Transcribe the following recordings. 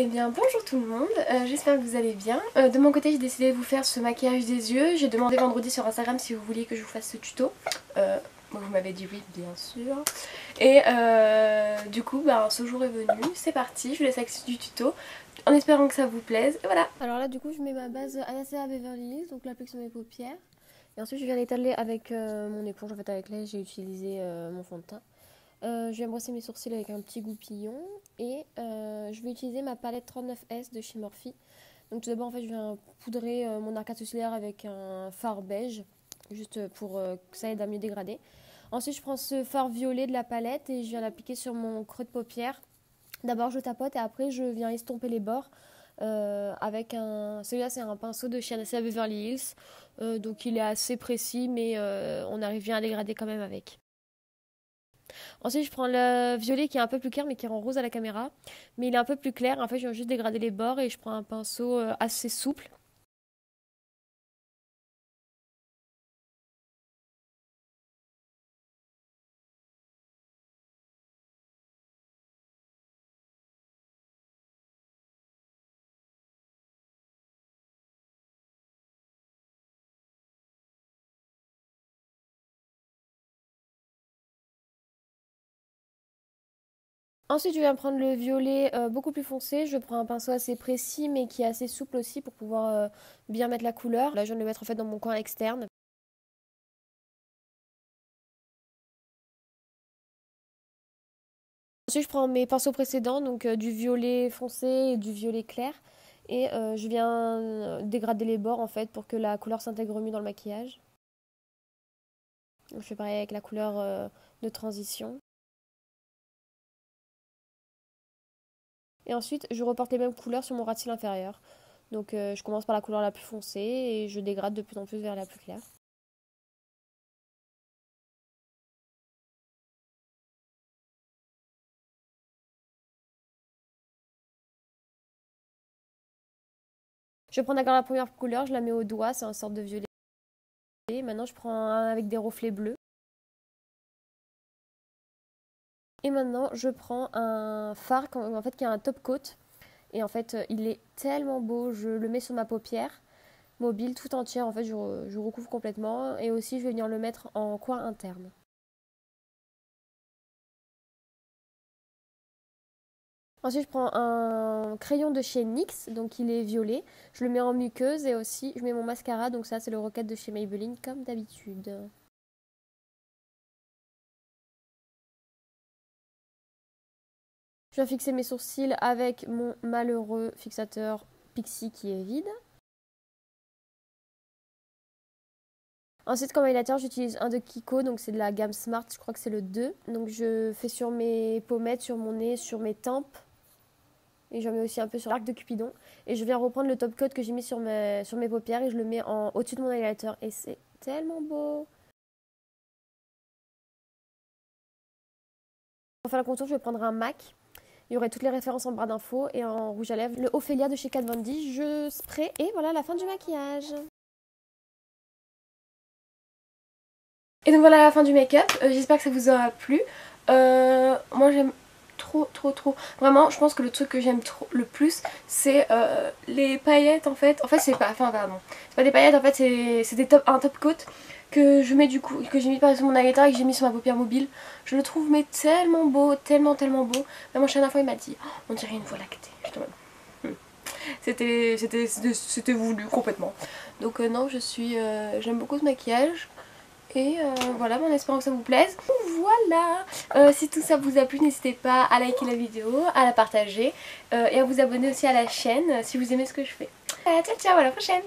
Eh bien bonjour tout le monde, j'espère que vous allez bien. De mon côté j'ai décidé de vous faire ce maquillage des yeux. J'ai demandé vendredi sur Instagram si vous vouliez que je vous fasse ce tuto. Vous m'avez dit oui bien sûr. Et du coup ce jour est venu, c'est parti, je vous laisse accès du tuto en espérant que ça vous plaise. Et voilà. Alors là du coup je mets ma base Anastasia Beverly Hills, donc l'applique sur mes paupières. Et ensuite je viens l'étaler avec mon éponge, en fait avec laquelle j'ai utilisé mon fond de teint. Je viens brosser mes sourcils avec un petit goupillon et je vais utiliser ma palette 39S de chez Morphe. Donc tout d'abord en fait je viens poudrer mon arcade sourcilière avec un fard beige juste pour que ça aide à mieux dégrader. Ensuite je prends ce fard violet de la palette et je viens l'appliquer sur mon creux de paupière. D'abord je tapote et après je viens estomper les bords avec un... Celui-là c'est un pinceau de chez Anastasia Beverly Hills, donc il est assez précis mais on arrive bien à dégrader quand même avec. Ensuite, je prends le violet qui est un peu plus clair mais qui rend rose à la caméra. Mais il est un peu plus clair. En fait, je viens juste dégrader les bords et je prends un pinceau assez souple. Ensuite, je viens prendre le violet beaucoup plus foncé. Je prends un pinceau assez précis mais qui est assez souple aussi pour pouvoir bien mettre la couleur. Là, je viens de le mettre en fait dans mon coin externe. Ensuite, je prends mes pinceaux précédents, donc du violet foncé et du violet clair. Et je viens dégrader les bords en fait pour que la couleur s'intègre mieux dans le maquillage. Donc, je fais pareil avec la couleur de transition. Et ensuite, je reporte les mêmes couleurs sur mon ras de cils inférieur. Donc je commence par la couleur la plus foncée et je dégrade de plus en plus vers la plus claire. Je prends d'accord la première couleur, je la mets au doigt, c'est une sorte de violet. Et maintenant, je prends un avec des reflets bleus. Et maintenant, je prends un fard en fait, qui a un top coat. Et en fait, il est tellement beau, je le mets sur ma paupière mobile tout entière. En fait, je recouvre complètement. Et aussi, je vais venir le mettre en coin interne. Ensuite, je prends un crayon de chez NYX, donc il est violet. Je le mets en muqueuse et aussi je mets mon mascara, donc ça c'est le Rocket de chez Maybelline comme d'habitude. Je viens fixer mes sourcils avec mon malheureux fixateur Pixi qui est vide. Ensuite, comme highlighter, j'utilise un de Kiko, donc c'est de la gamme Smart, je crois que c'est le 2. Donc je fais sur mes pommettes, sur mon nez, sur mes tempes. Et j'en mets aussi un peu sur l'arc de Cupidon. Et je viens reprendre le top coat que j'ai mis sur mes paupières et je le mets au-dessus de mon highlighter. Et c'est tellement beau. Pour faire le contour, je vais prendre un MAC. Il y aurait toutes les références en barre d'infos. Et en rouge à lèvres, le Ophélia de chez Kat Von D. Je spray et voilà la fin du maquillage. Et donc voilà la fin du make-up. J'espère que ça vous aura plu. Moi j'aime trop. Vraiment, je pense que le truc que j'aime le plus, c'est les paillettes en fait. En fait, c'est pas. Enfin, pardon. C'est pas des paillettes, en fait, c'est un top coat que je mets du coup, que j'ai mis par exemple sur mon highlighter et que j'ai mis sur ma paupière mobile. Je le trouve mais tellement beau, tellement beau. Même mon chien la fois il m'a dit oh, on dirait une voie lactée. C'était voulu complètement. Donc non, j'aime beaucoup ce maquillage. Et voilà, en espérant que ça vous plaise. Voilà, si tout ça vous a plu, n'hésitez pas à liker la vidéo, à la partager et à vous abonner aussi à la chaîne si vous aimez ce que je fais. Voilà, ciao, à la prochaine.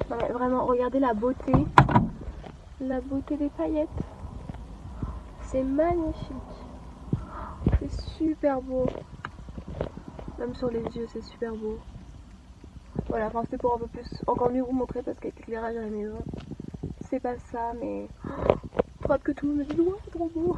Non mais vraiment, regardez la beauté des paillettes. C'est magnifique. C'est super beau. Même sur les yeux, c'est super beau. Voilà, enfin c'était pour un peu plus, encore mieux vous montrer parce qu'avec l'éclairage à la maison, c'est pas ça, mais trop hâte que tout le monde me dise ouais, c'est trop beau.